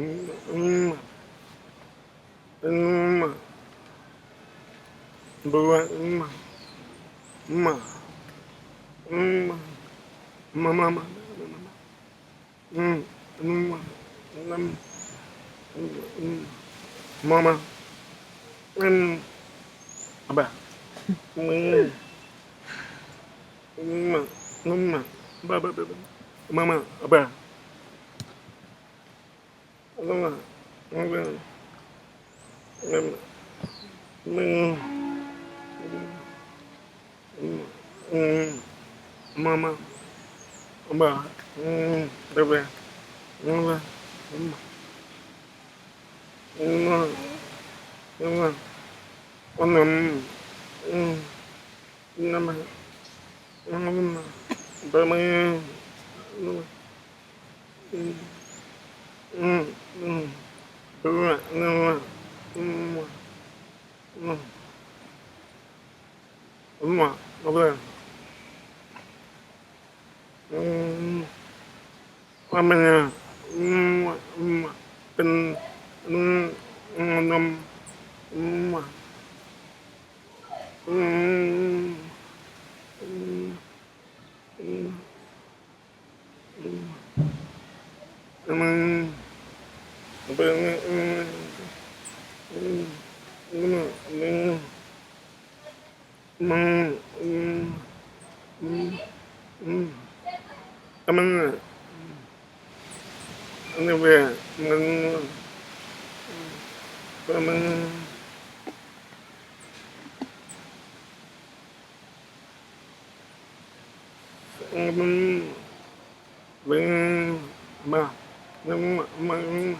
Mama, apa? Mama, mama, apa? Mama, mama, apa? Apa? Mama, mama, mama, onam, nama, nama, bama, dua, nama, nama, apa? Namanya,เป็นนมมันเป็นมันนี่เว้ยมันมันเป็นมามันมัน